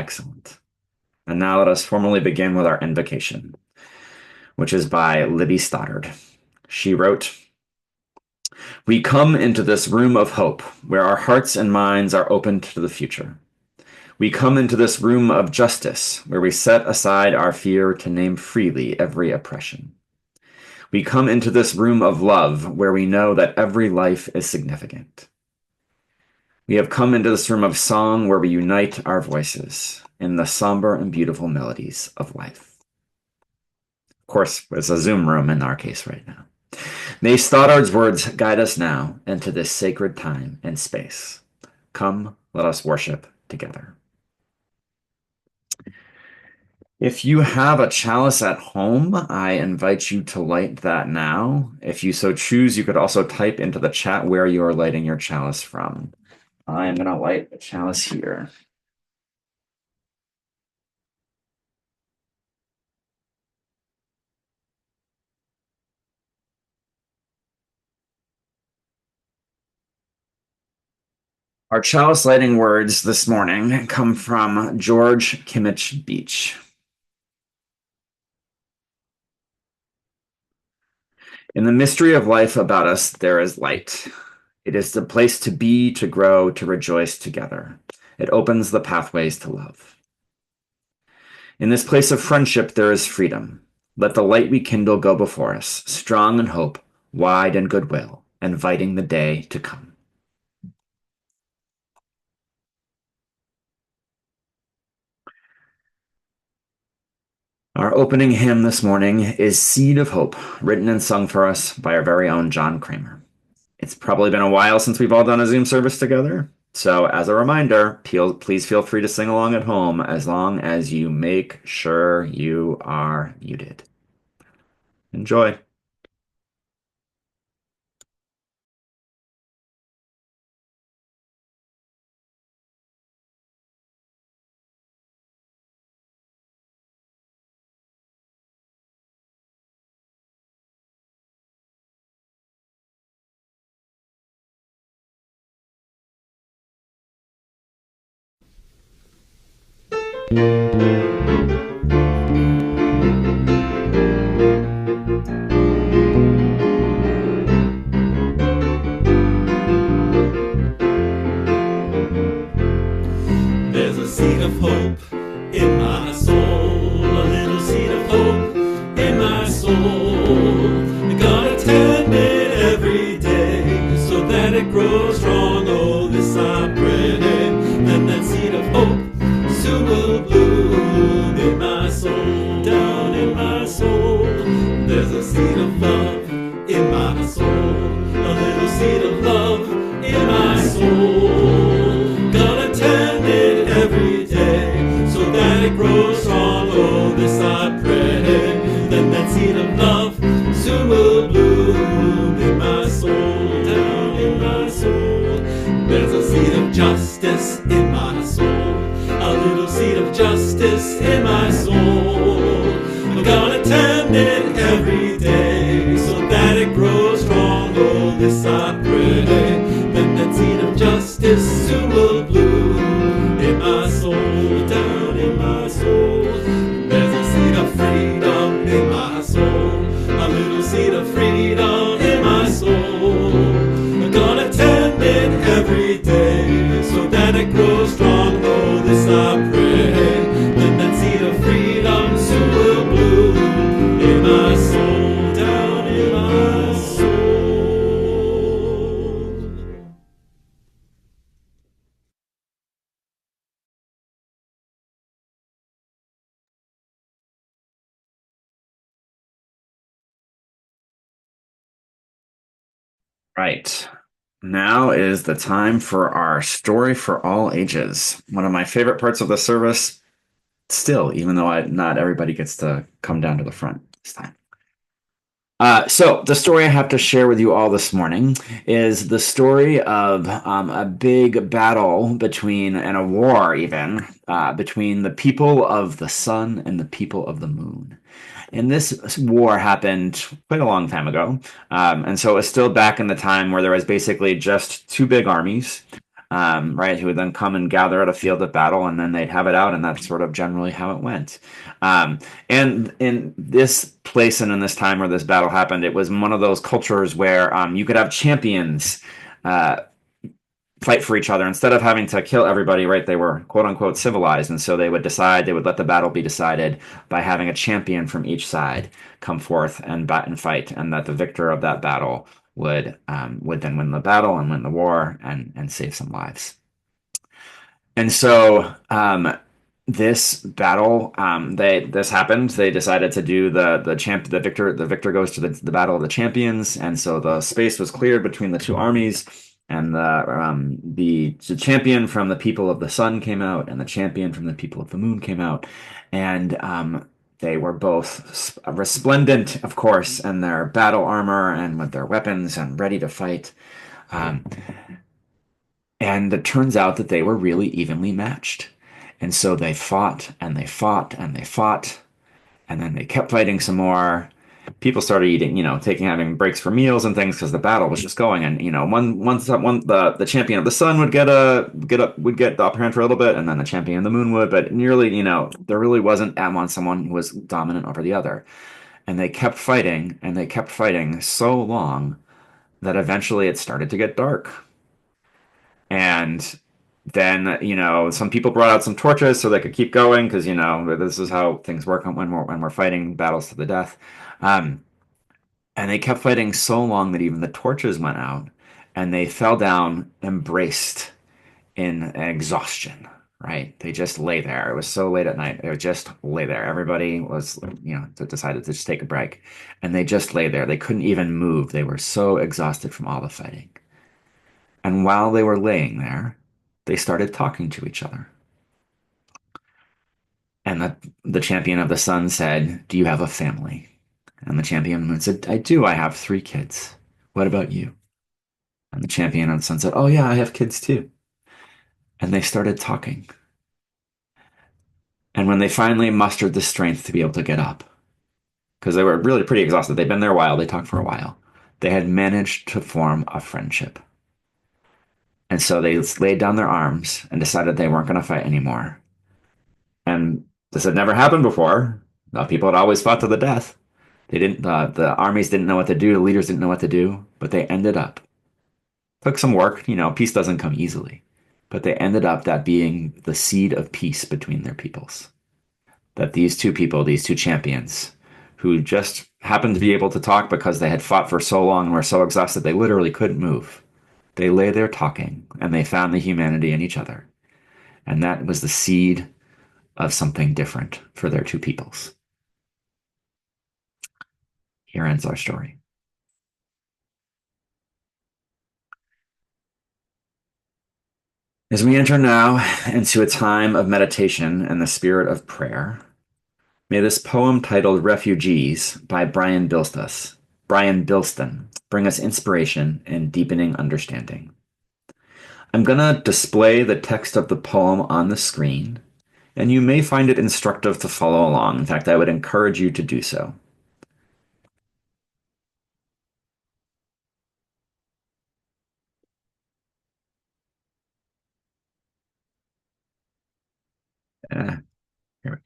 Excellent. And now let us formally begin with our invocation, which is by Libby Stoddard. She wrote, "We come into this room of hope, where our hearts and minds are open to the future. We come into this room of justice, where we set aside our fear to name freely every oppression. We come into this room of love, where we know that every life is significant. We have come into this room of song, where we unite our voices in the somber and beautiful melodies of life." Of course, it's a Zoom room in our case right now. May Stoddard's words guide us now into this sacred time and space. Come, let us worship together. If you have a chalice at home, I invite you to light that now. If you so choose, you could also type into the chat where you are lighting your chalice from. I'm going to light a chalice here. Our chalice lighting words this morning come from George Kimmich Beach. In the mystery of life about us, there is light. It is the place to be, to grow, to rejoice together. It opens the pathways to love. In this place of friendship, there is freedom. Let the light we kindle go before us, strong in hope, wide in goodwill, inviting the day to come. Our opening hymn this morning is Seed of Hope, written and sung for us by our very own John Kramer. It's probably been a while since we've all done a Zoom service together, so as a reminder, please feel free to sing along at home as long as you make sure you are muted. Enjoy. There's a seed of hope in my soul, a little seed of hope in my soul. I gotta tend it every day so that it grows strong. Oh, this I pray. Then that seed of hope soon will bloom in my soul, down in my soul. There's a seed of love in my soul, a little seed of love in my soul. Gonna tend it every day so that it grows strong. Oh, this I pray. Then that seed of love soon will bloom in my soul, down in my soul. There's a seed of justice in my soul, a little seed of justice in my soul. I'm gonna tend it every day so that it grows strong. Oh, this I pray. Then that seed of justice soon will bloom in my soul, down in my soul. There's a seed of freedom in my soul, a little seed of freedom in my soul. I'm gonna tend it every day so that it grows strong. Oh, this I pray. Then that seed of freedom soon will bloom in my soul, down in my soul. Right. Now is the time for our story for all ages. One of my favorite parts of the service, still, even though not everybody gets to come down to the front this time. So the story I have to share with you all this morning is the story of a big battle between, and a war even, between the people of the sun and the people of the moon. And this war happened quite a long time ago. And so it was still back in the time where there was basically just two big armies. right, who would then come and gather at a field of battle, and then they'd have it out, and that's sort of generally how it went. And in this place and in this time where this battle happened, it was one of those cultures where you could have champions uh, fight for each other instead of having to kill everybody, right? They were quote unquote civilized, and so they would let the battle be decided by having a champion from each side come forth and bat and fight, and that the victor of that battle would then win the battle and win the war and save some lives. And so this battle, this happened. They decided to do the victor goes to the battle of the champions, and so the space was cleared between the two armies, and the champion from the people of the sun came out, and the champion from the people of the moon came out, and they were both resplendent, of course, in their battle armor and with their weapons and ready to fight. Um, and it turns out that they were really evenly matched. And so they fought and they fought and they fought, and then they kept fighting some more. People started eating, having breaks for meals and things because the battle was just going. And the champion of the sun would get the upper hand for a little bit, and then the champion of the moon would. But nearly, there really wasn't at once someone who was dominant over the other. And they kept fighting and they kept fighting so long that eventually it started to get dark. And then, some people brought out some torches so they could keep going because, this is how things work when we're fighting battles to the death. Um, and they kept fighting so long that even the torches went out and they fell down, embraced in exhaustion, right? They just lay there. It was so late at night. They would just lay there. Everybody was, decided to just take a break. And they just lay there. They couldn't even move. They were so exhausted from all the fighting. And while they were laying there, they started talking to each other. And the champion of the sun said, "Do you have a family?" And the champion of the moon said, "I do. I have 3 kids. What about you?" And the champion of the sun said, "Oh, yeah, I have kids too." And they started talking. And when they finally mustered the strength to be able to get up, because they were really pretty exhausted, they'd been there a while, they talked for a while, they had managed to form a friendship. And so they laid down their arms and decided they weren't going to fight anymore. And this had never happened before. People had always fought to the death. They didn't. The armies didn't know what to do. The leaders didn't know what to do. But they ended up. Took some work. Peace doesn't come easily. But they ended up that being the seed of peace between their peoples. That these two people, these two champions, who just happened to be able to talk because they had fought for so long and were so exhausted they literally couldn't move. They lay there talking, and they found the humanity in each other. And that was the seed of something different for their two peoples. Here ends our story. As we enter now into a time of meditation and the spirit of prayer, may this poem titled Refugees by Brian Bilston bring us inspiration and deepening understanding. I'm going to display the text of the poem on the screen, and you may find it instructive to follow along. In fact, I would encourage you to do so. Here we go.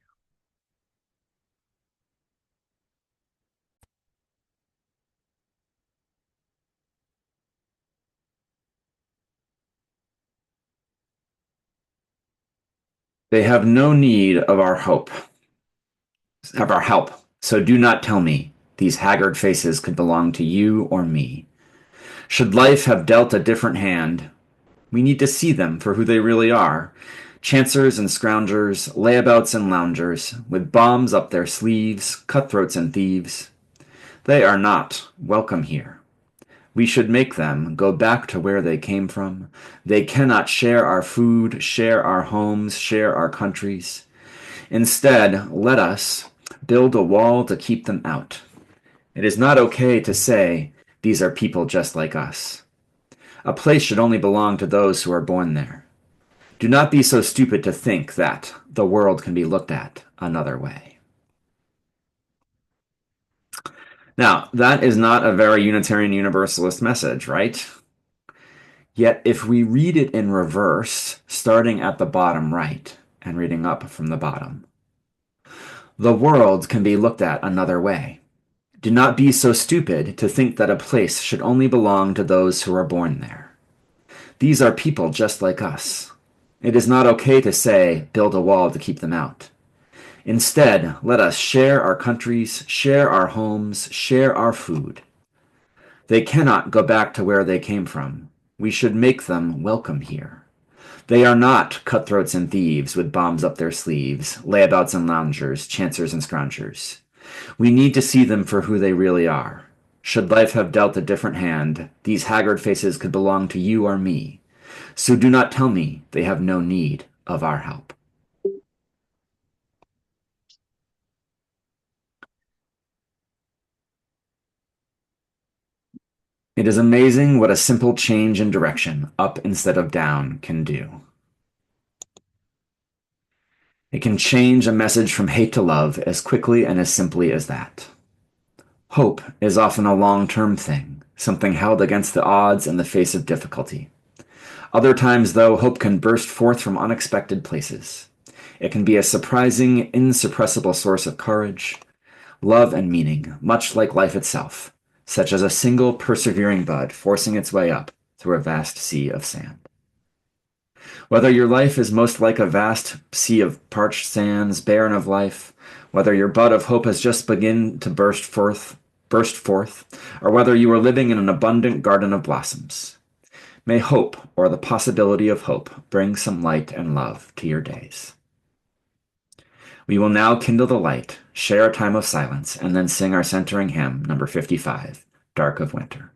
They have no need of our hope, of our help. So do not tell me these haggard faces could belong to you or me. Should life have dealt a different hand, we need to see them for who they really are. Chancers and scroungers, layabouts and loungers, with bombs up their sleeves, cutthroats and thieves. They are not welcome here. We should make them go back to where they came from. They cannot share our food, share our homes, share our countries. Instead, let us build a wall to keep them out. It is not okay to say, these are people just like us. A place should only belong to those who are born there. Do not be so stupid to think that the world can be looked at another way. Now, that is not a very Unitarian Universalist message, right? Yet if we read it in reverse, starting at the bottom right and reading up from the bottom, the world can be looked at another way. Do not be so stupid to think that a place should only belong to those who are born there. These are people just like us. It is not okay to say, build a wall to keep them out. Instead, let us share our countries, share our homes, share our food. They cannot go back to where they came from. We should make them welcome here. They are not cutthroats and thieves with bombs up their sleeves, layabouts and loungers, chancers and scroungers. We need to see them for who they really are. Should life have dealt a different hand, these haggard faces could belong to you or me. So do not tell me they have no need of our help. It is amazing what a simple change in direction, up instead of down, can do. It can change a message from hate to love as quickly and as simply as that. Hope is often a long-term thing, something held against the odds in the face of difficulty. Other times, though, hope can burst forth from unexpected places. It can be a surprising, insuppressible source of courage, love, and meaning, much like life itself, such as a single persevering bud forcing its way up through a vast sea of sand. Whether your life is most like a vast sea of parched sands, barren of life, whether your bud of hope has just begun to burst forth, or whether you are living in an abundant garden of blossoms, may hope, or the possibility of hope, bring some light and love to your days. We will now kindle the light, share a time of silence, and then sing our centering hymn, number 55, Dark of Winter.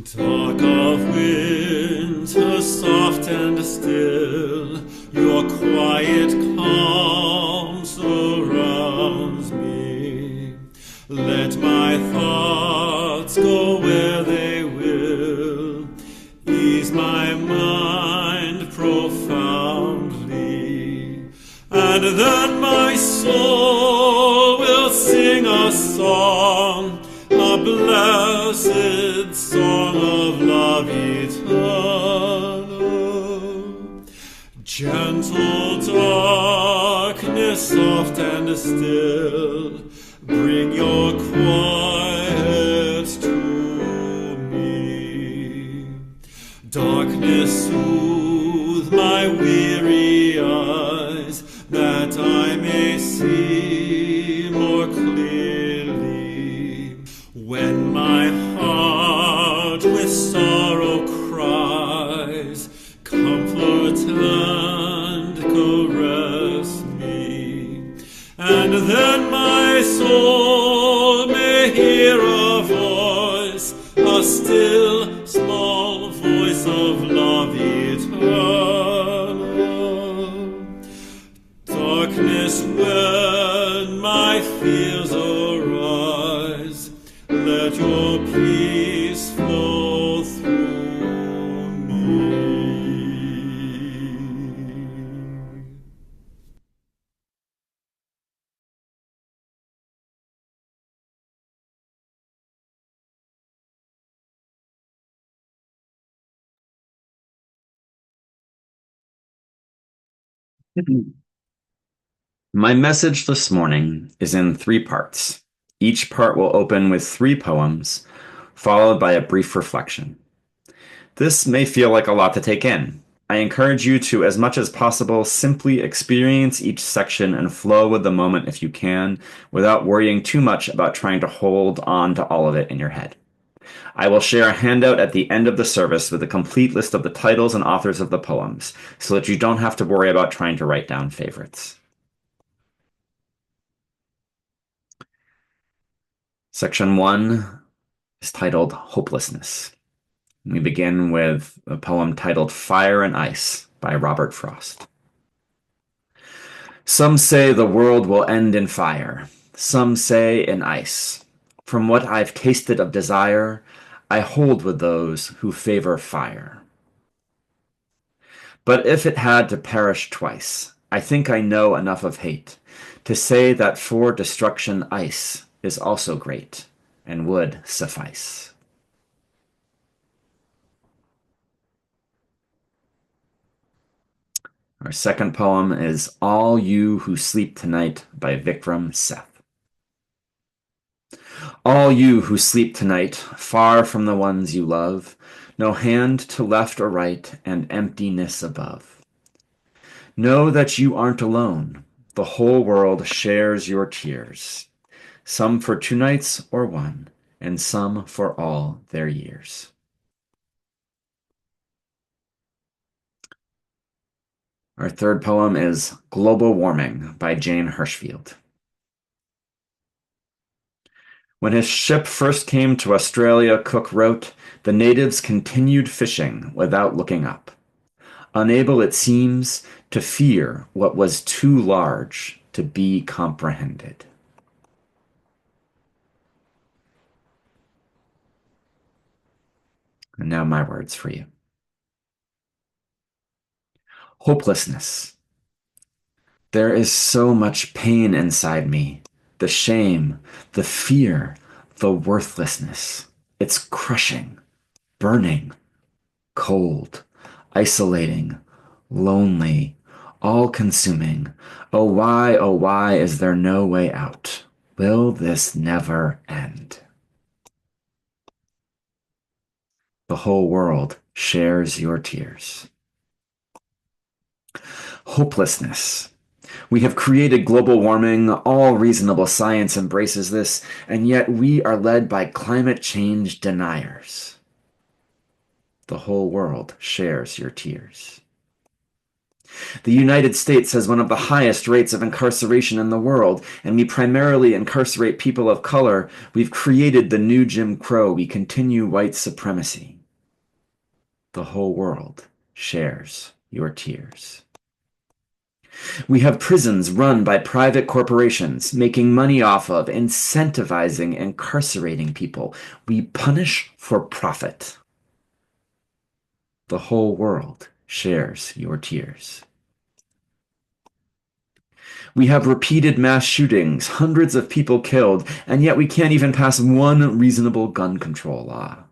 Talk of winter soft and still, your quiet calm surrounds me. Let my thoughts go where they will, ease my mind profoundly, and then my soul will sing a song, a blessed song of love eternal. Gentle darkness, soft and still, bring your quiet to me. Darkness, soothe my weary eyes, that I may see more clearly. When my heart with sorrow cries, comfort and caress me, and then my soul may hear a voice, a still small voice of love eternal. Darkness, when my fears arise, let your peace flow through me. My message this morning is in three parts. Each part will open with three poems, followed by a brief reflection. This may feel like a lot to take in. I encourage you to, as much as possible, simply experience each section and flow with the moment if you can, without worrying too much about trying to hold on to all of it in your head. I will share a handout at the end of the service with a complete list of the titles and authors of the poems, so that you don't have to worry about trying to write down favorites. Section 1 is titled Hopelessness. We begin with a poem titled Fire and Ice by Robert Frost. Some say the world will end in fire, some say in ice. From what I've tasted of desire, I hold with those who favor fire. But if it had to perish twice, I think I know enough of hate to say that for destruction ice is also great and would suffice. Our second poem is All You Who Sleep Tonight by Vikram Seth. All you who sleep tonight, far from the ones you love, no hand to left or right and emptiness above. Know that you aren't alone. The whole world shares your tears, some for 2 nights or 1, and some for all their years. Our third poem is Global Warming by Jane Hirshfield. When his ship first came to Australia, Cook wrote, the natives continued fishing without looking up, unable, it seems, to fear what was too large to be comprehended. And now my words for you. Hopelessness. There is so much pain inside me. The shame, the fear, the worthlessness. It's crushing, burning, cold, isolating, lonely, all-consuming. Oh, why is there no way out? Will this never end? The whole world shares your tears. Hopelessness. We have created global warming, all reasonable science embraces this, and yet we are led by climate change deniers. The whole world shares your tears. The United States has one of the highest rates of incarceration in the world, and we primarily incarcerate people of color. We've created the new Jim Crow. We continue white supremacy. The whole world shares your tears. We have prisons run by private corporations, making money off of, incentivizing, incarcerating people. We punish for profit. The whole world shares your tears. We have repeated mass shootings, hundreds of people killed, and yet we can't even pass one reasonable gun control law.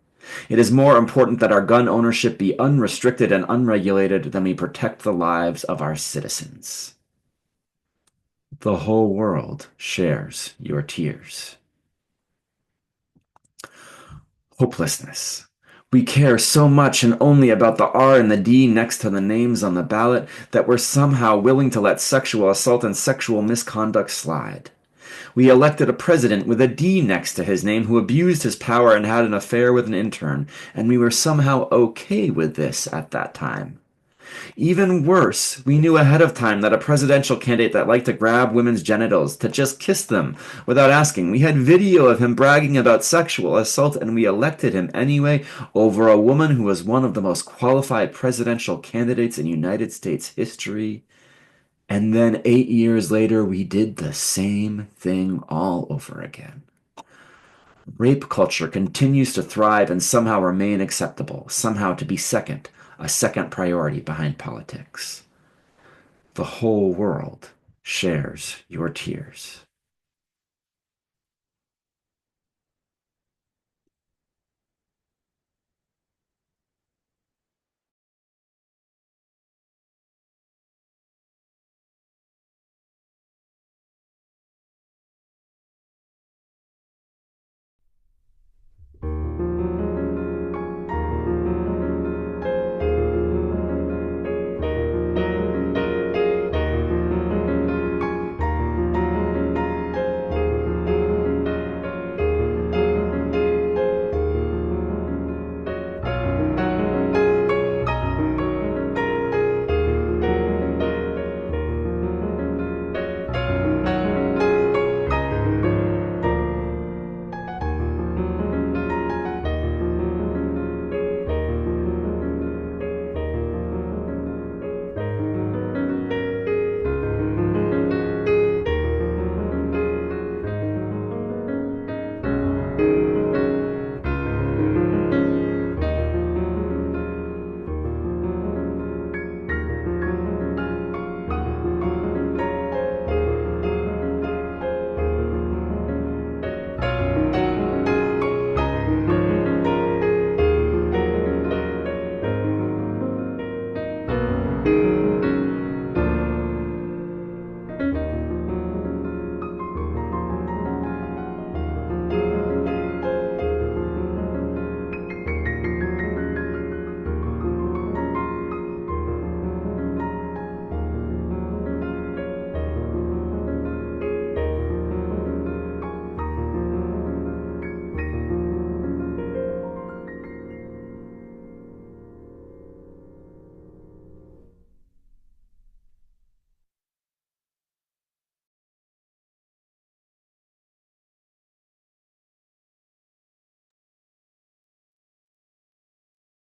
It is more important that our gun ownership be unrestricted and unregulated than we protect the lives of our citizens. The whole world shares your tears. Hopelessness. We care so much and only about the R and the D next to the names on the ballot that we're somehow willing to let sexual assault and sexual misconduct slide. We elected a president with a D next to his name who abused his power and had an affair with an intern, and we were somehow okay with this at that time. Even worse, we knew ahead of time that a presidential candidate that liked to grab women's genitals, to just kiss them without asking. We had video of him bragging about sexual assault, and we elected him anyway over a woman who was one of the most qualified presidential candidates in United States history. And then 8 years later, we did the same thing all over again. Rape culture continues to thrive and somehow remain acceptable, somehow to be second, a second priority behind politics. The whole world shares your tears.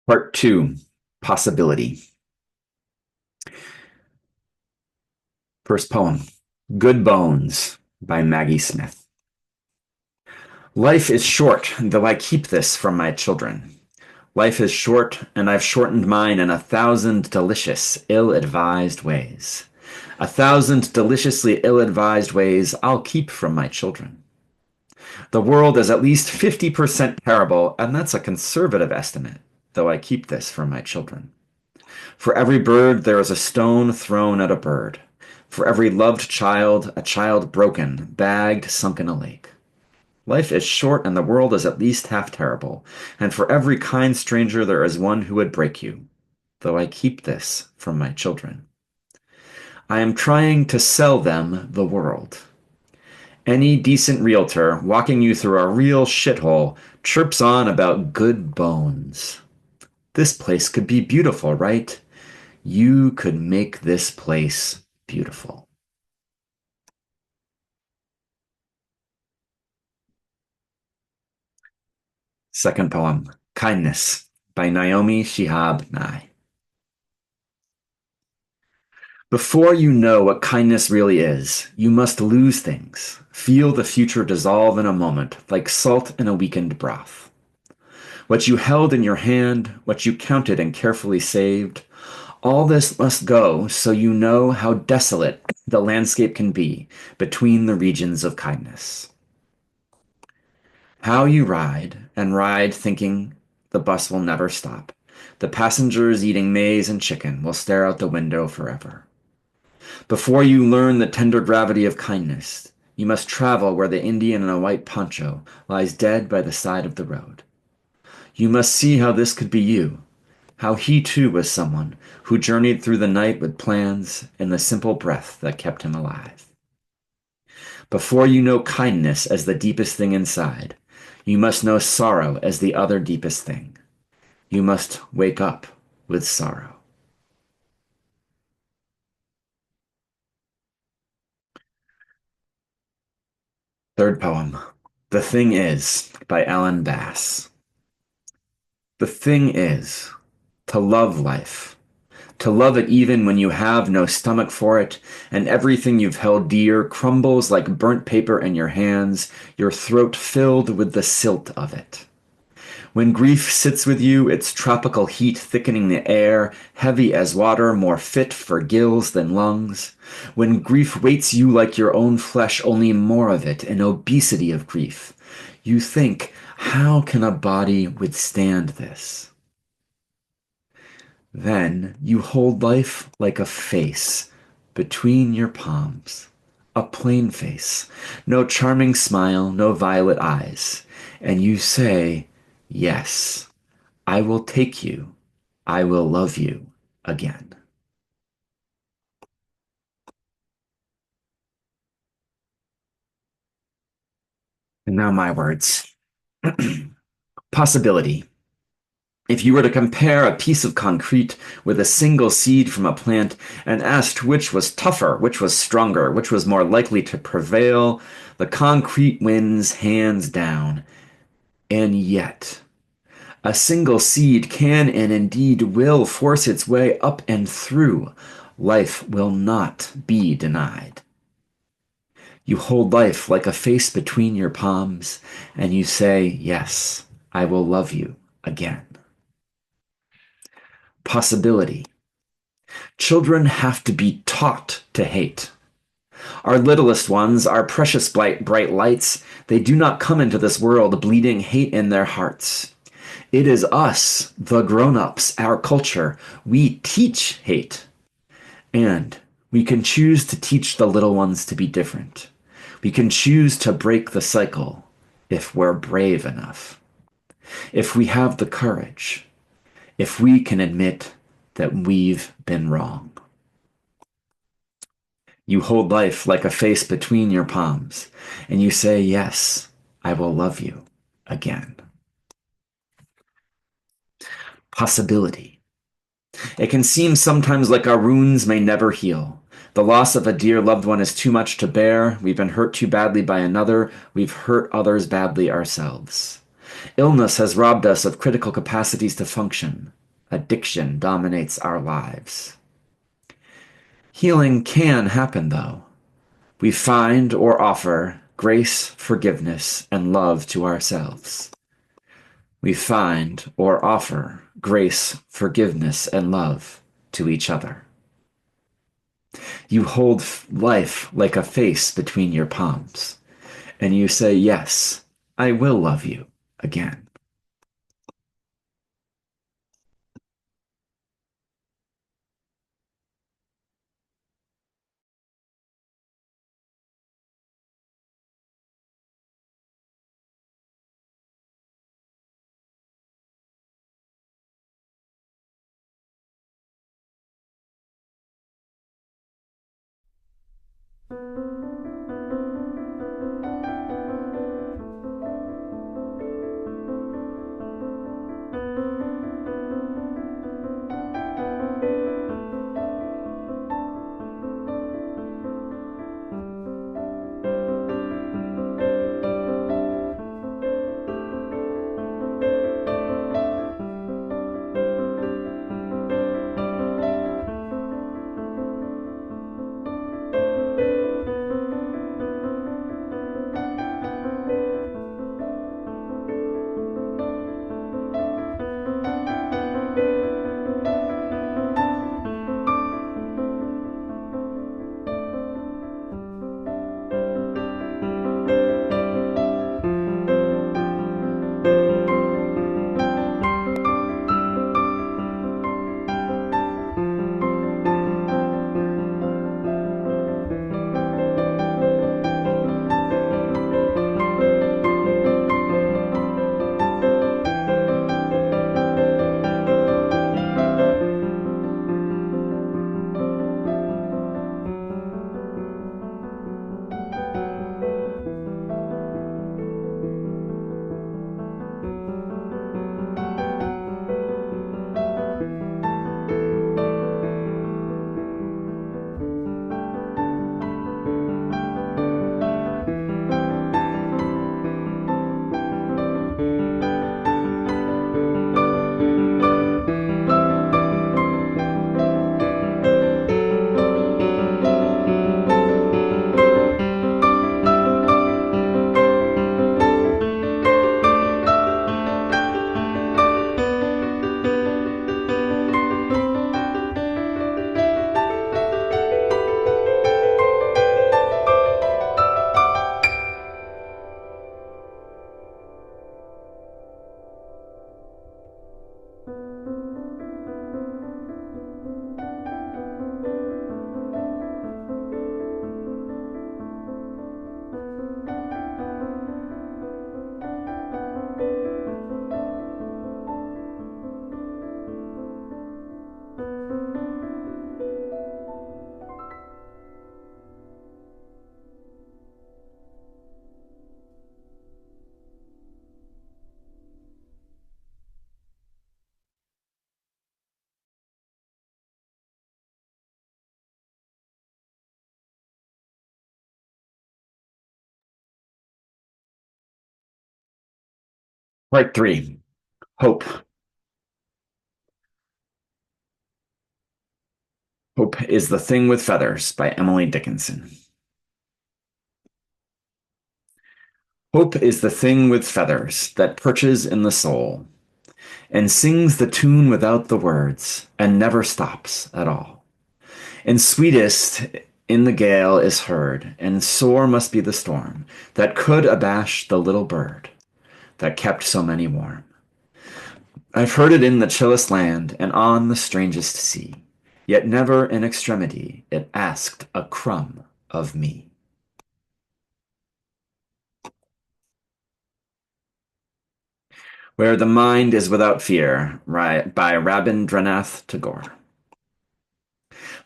Part 2, Possibility. First poem, Good Bones by Maggie Smith. Life is short, though I keep this from my children. Life is short, and I've shortened mine in 1,000 delicious, ill-advised ways. 1,000 deliciously ill-advised ways I'll keep from my children. The world is at least 50% terrible, and that's a conservative estimate, though I keep this from my children. For every bird, there is a stone thrown at a bird. For every loved child, a child broken, bagged, sunk in a lake. Life is short and the world is at least half terrible, and for every kind stranger there is one who would break you, though I keep this from my children. I am trying to sell them the world. Any decent realtor walking you through a real shithole chirps on about good bones. This place could be beautiful, right? You could make this place beautiful. Second poem, Kindness, by Naomi Shihab Nye. Before you know what kindness really is, you must lose things. Feel the future dissolve in a moment, like salt in a weakened broth. What you held in your hand, what you counted and carefully saved, all this must go so you know how desolate the landscape can be between the regions of kindness. How you ride, and ride thinking the bus will never stop. The passengers eating maize and chicken will stare out the window forever. Before you learn the tender gravity of kindness, you must travel where the Indian in a white poncho lies dead by the side of the road. You must see how this could be you, how he too was someone who journeyed through the night with plans and the simple breath that kept him alive. Before you know kindness as the deepest thing inside, you must know sorrow as the other deepest thing. You must wake up with sorrow. Third poem, The Thing Is, by Ellen Bass. The thing is to love life, to love it even when you have no stomach for it, and everything you've held dear crumbles like burnt paper in your hands, your throat filled with the silt of it. When grief sits with you, its tropical heat thickening the air, heavy as water, more fit for gills than lungs. When grief weights you like your own flesh, only more of it, an obesity of grief. You think, how can a body withstand this? Then you hold life like a face between your palms, a plain face, no charming smile, no violet eyes, and you say, yes, I will take you, I will love you again. And now my words. Possibility. If you were to compare a piece of concrete with a single seed from a plant and asked which was tougher, which was stronger, which was more likely to prevail, the concrete wins hands down. And yet, a single seed can and indeed will force its way up and through. Life will not be denied. You hold life like a face between your palms, and you say, yes, I will love you again. Possibility. Children have to be taught to hate. Our littlest ones, our precious bright lights, they do not come into this world bleeding hate in their hearts. It is us, the grown-ups, our culture. We teach hate. And we can choose to teach the little ones to be different. We can choose to break the cycle if we're brave enough. If we have the courage. If we can admit that we've been wrong. You hold life like a face between your palms, and you say, yes, I will love you again. Possibility. It can seem sometimes like our wounds may never heal. The loss of a dear loved one is too much to bear. We've been hurt too badly by another. We've hurt others badly ourselves. Illness has robbed us of critical capacities to function. Addiction dominates our lives. Healing can happen, though. We find or offer grace, forgiveness, and love to ourselves. We find or offer grace, forgiveness, and love to each other. You hold life like a face between your palms, and you say, yes, I will love you again. Part three, Hope. Hope is the Thing with Feathers by Emily Dickinson. Hope is the thing with feathers that perches in the soul and sings the tune without the words and never stops at all. And sweetest in the gale is heard, and sore must be the storm that could abash the little bird that kept so many warm. I've heard it in the chillest land and on the strangest sea, yet never in extremity it asked a crumb of me. Where the Mind is Without Fear by Rabindranath Tagore.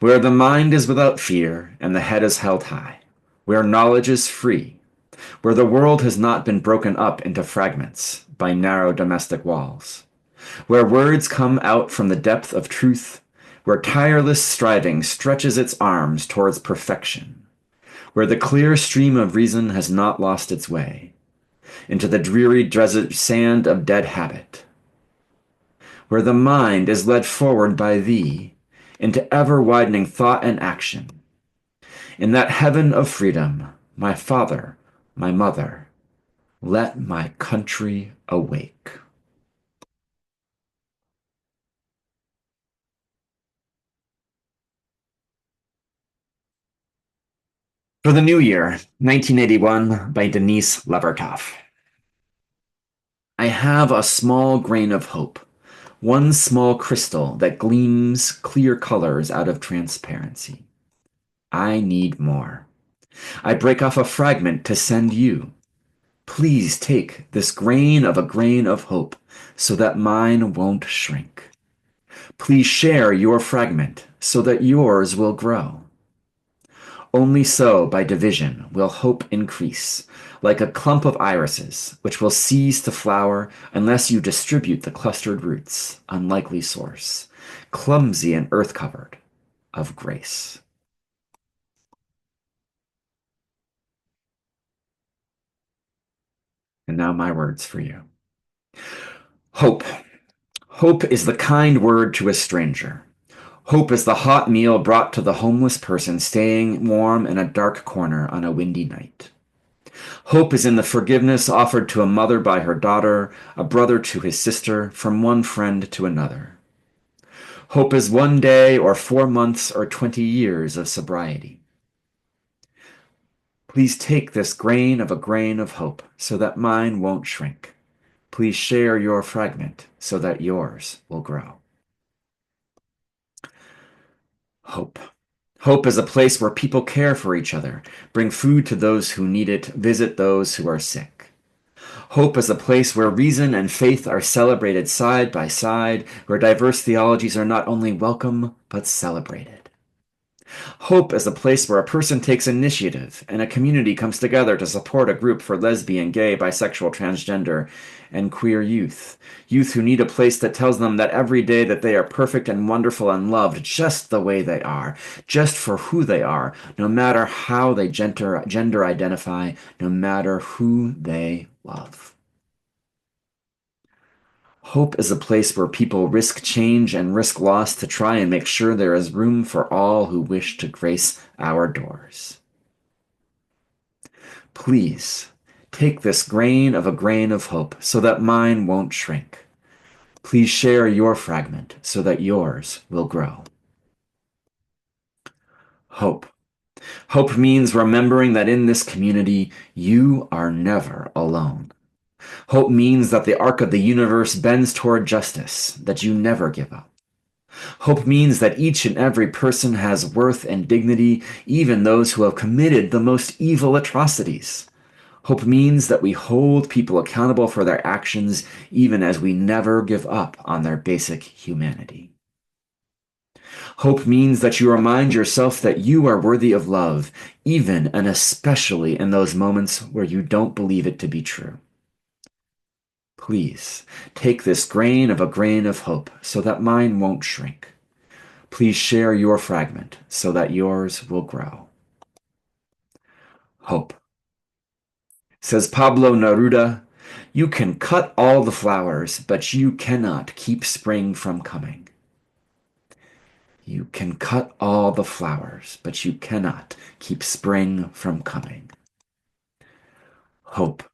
Where the mind is without fear and the head is held high, where knowledge is free, where the world has not been broken up into fragments by narrow domestic walls, where words come out from the depth of truth, where tireless striving stretches its arms towards perfection, where the clear stream of reason has not lost its way into the dreary desert sand of dead habit, where the mind is led forward by thee into ever-widening thought and action. In that heaven of freedom, my father, my mother, let my country awake. For the New Year, 1981 by Denise Levertov. I have a small grain of hope, one small crystal that gleams clear colors out of transparency. I need more. I break off a fragment to send you. Please take this grain of a grain of hope so that mine won't shrink. Please share your fragment so that yours will grow. Only so, by division, will hope increase, like a clump of irises, which will cease to flower unless you distribute the clustered roots, unlikely source, clumsy and earth-covered, of grace. And now my words for you. Hope. Hope is the kind word to a stranger. Hope is the hot meal brought to the homeless person staying warm in a dark corner on a windy night. Hope is in the forgiveness offered to a mother by her daughter, a brother to his sister, from one friend to another. Hope is 1 day or 4 months or 20 years of sobriety. Please take this grain of a grain of hope so that mine won't shrink. Please share your fragment so that yours will grow. Hope. Hope is a place where people care for each other, bring food to those who need it, visit those who are sick. Hope is a place where reason and faith are celebrated side by side, where diverse theologies are not only welcome, but celebrated. Hope is a place where a person takes initiative and a community comes together to support a group for lesbian, gay, bisexual, transgender, and queer youth. Youth who need a place that tells them that every day that they are perfect and wonderful and loved just the way they are, just for who they are, no matter how they gender identify, no matter who they love. Hope is a place where people risk change and risk loss to try and make sure there is room for all who wish to grace our doors. Please, take this grain of a grain of hope so that mine won't shrink. Please share your fragment so that yours will grow. Hope. Hope means remembering that in this community, you are never alone. Hope means that the arc of the universe bends toward justice, that you never give up. Hope means that each and every person has worth and dignity, even those who have committed the most evil atrocities. Hope means that we hold people accountable for their actions, even as we never give up on their basic humanity. Hope means that you remind yourself that you are worthy of love, even and especially in those moments where you don't believe it to be true. Please, take this grain of a grain of hope so that mine won't shrink. Please share your fragment so that yours will grow. Hope. Says Pablo Neruda, you can cut all the flowers, but you cannot keep spring from coming. You can cut all the flowers, but you cannot keep spring from coming. Hope.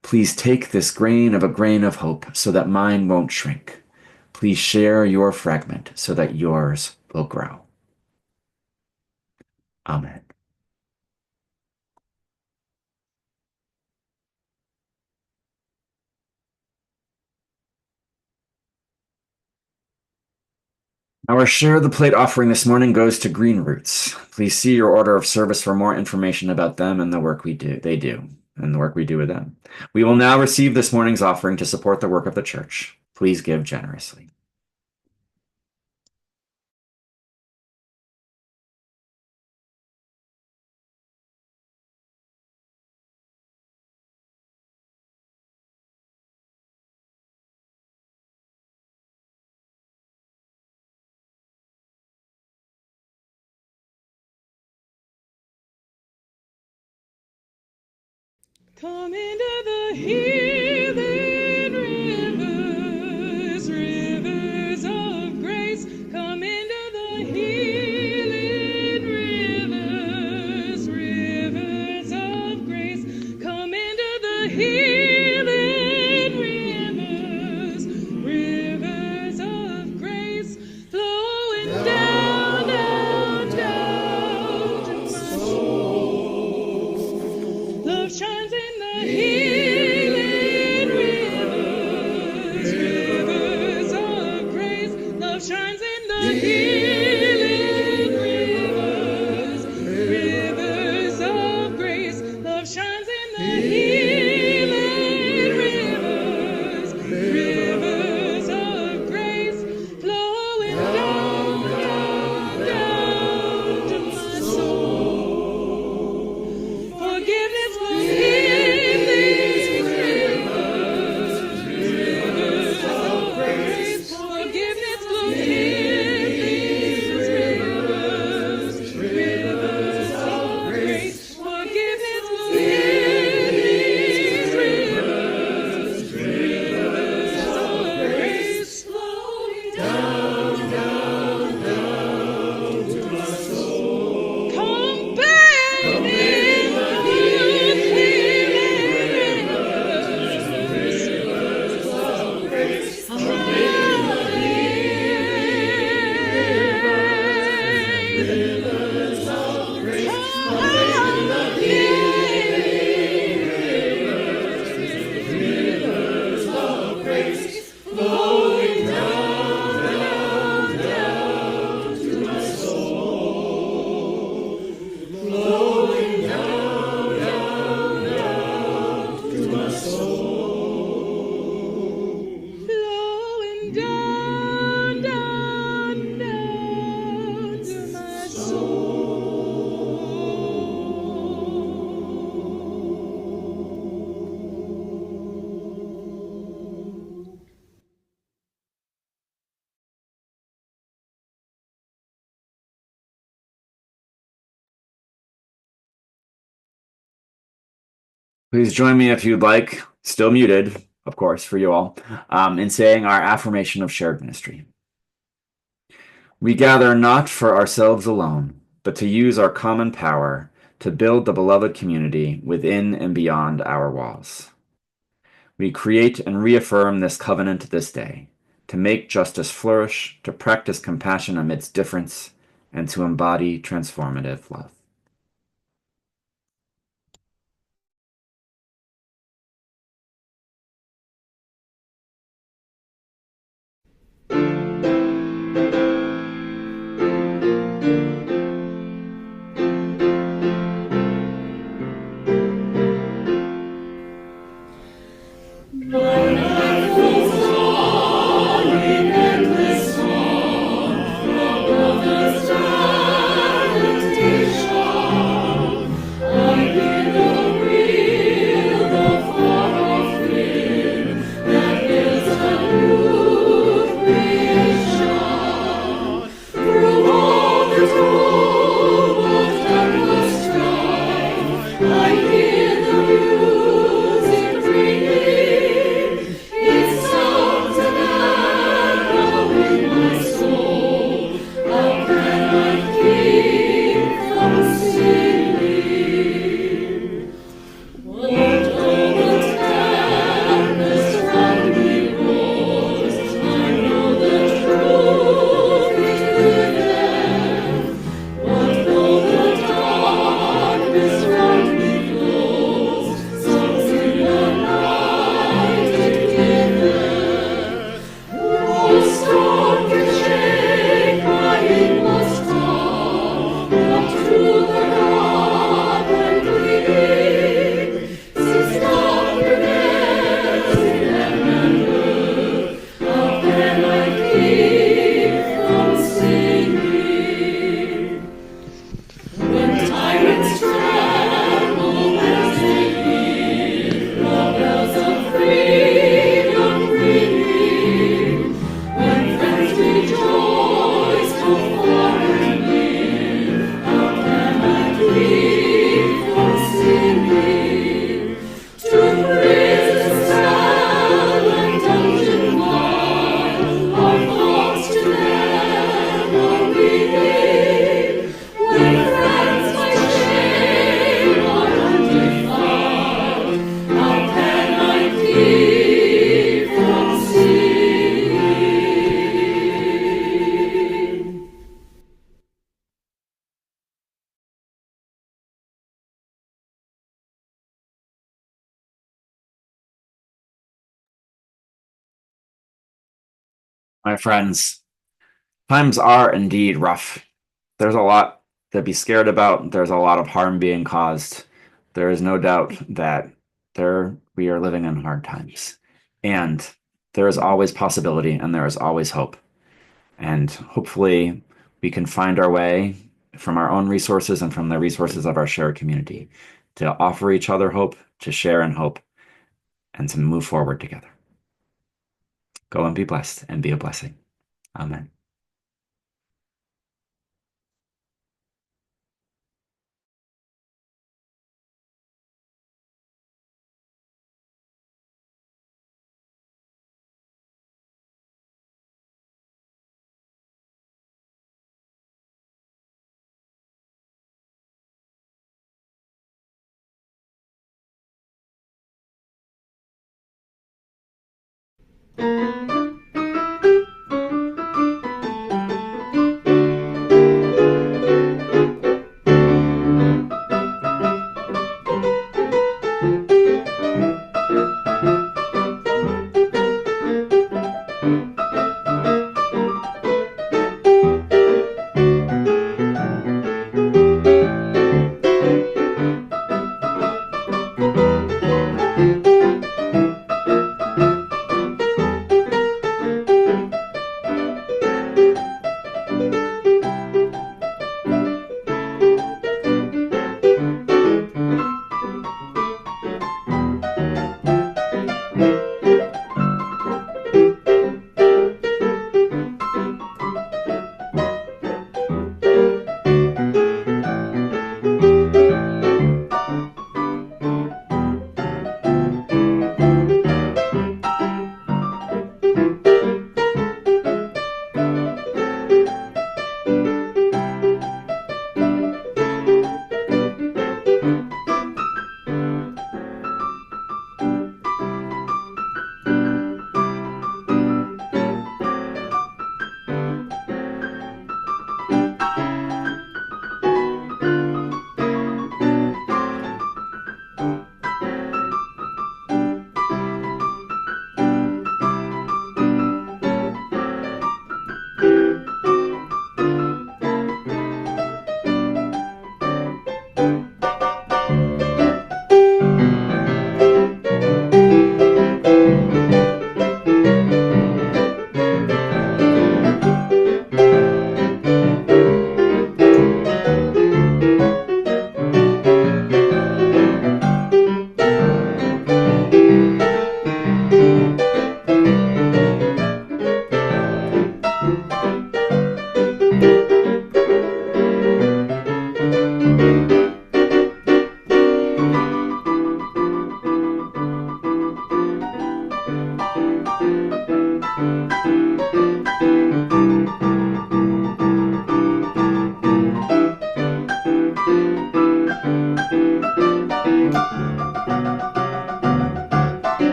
Please take this grain of a grain of hope so that mine won't shrink. Please share your fragment so that yours will grow. Amen. Our Share the Plate offering this morning goes to Green Roots. Please see your order of service for more information about them and the work they do, and the work we do with them. We will now receive this morning's offering to support the work of the church. Please give generously. Come into the healing rivers, rivers of grace. Come into the healing rivers, rivers of grace. Come into the healing rivers, rivers of grace. Flowing down, down, down to my soul. Love shines in the healing Please join me if you'd like, still muted, of course, for you all, in saying our affirmation of shared ministry. We gather not for ourselves alone, but to use our common power to build the beloved community within and beyond our walls. We create and reaffirm this covenant this day, to make justice flourish, to practice compassion amidst difference, and to embody transformative love. My friends, times are indeed rough. There's a lot to be scared about. There's a lot of harm being caused. There is no doubt that we are living in hard times. And there is always possibility and there is always hope. And hopefully we can find our way from our own resources and from the resources of our shared community to offer each other hope, to share in hope, and to move forward together. Go and be blessed and be a blessing. Amen.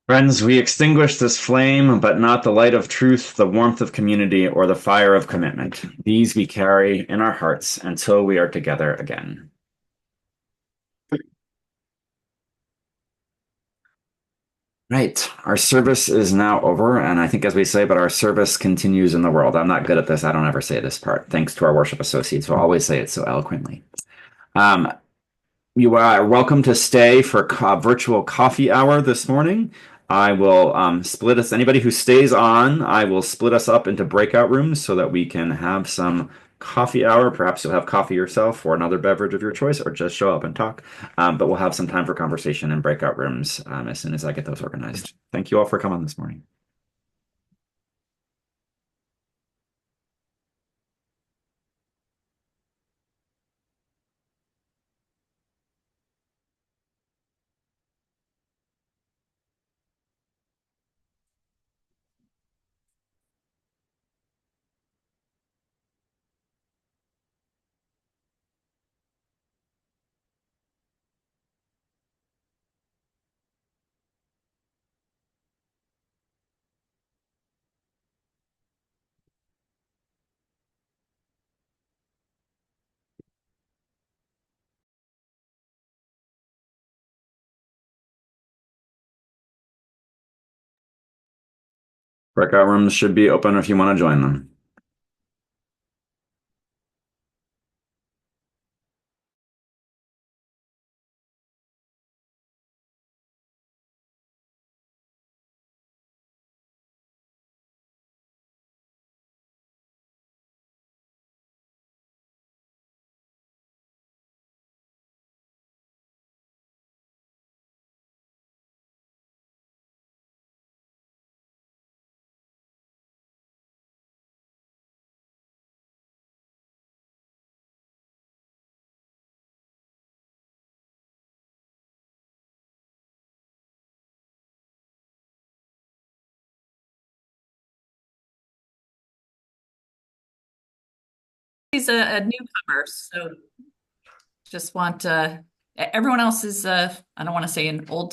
Friends, we extinguish this flame, but not the light of truth, the warmth of community, or the fire of commitment. These we carry in our hearts until we are together again. Right. Our service is now over, and I think as we say, but our service continues in the world. I'm not good at this. I don't ever say this part, thanks to our worship associates who always say it so eloquently. Um, You are welcome to stay for virtual coffee hour this morning. I will split us, anybody who stays on, I will split us up into breakout rooms so that we can have some coffee hour. Perhaps you'll have coffee yourself or another beverage of your choice, or just show up and talk. But we'll have some time for conversation in breakout rooms as soon as I get those organized. Thank you all for coming this morning. Breakout rooms should be open if you want to join them. He's a newcomer, so just want everyone else is I don't want to say an old